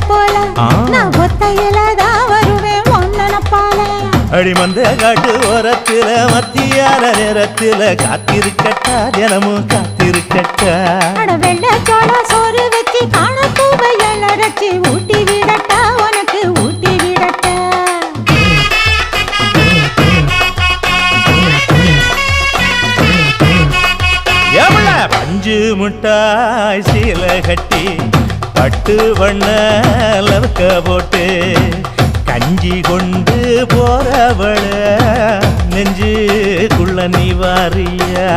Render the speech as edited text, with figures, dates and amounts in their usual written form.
போல நான் ஒத்தையிலதான் வருவேன் ஒன்னனப்பால அடிமந்த காட்டு ஓரத்துல மத்தியான நேரத்துல காத்திருக்கட்டா தினமும் காத்திருக்கட்டா வெள்ள சோள சோறு வச்சு காண பூவையல் அரைச்சி ஊட்டி விடட்டா உனக்கு ஊட்டி விடட்டா எவ்வள பஞ்சு முட்டாய் சீல கட்டி பட்டு வண்ண லவக்க போட்டு கஞ்சி கொண்டு போறவள நெஞ்சுக்குள்ள நீ வாரியா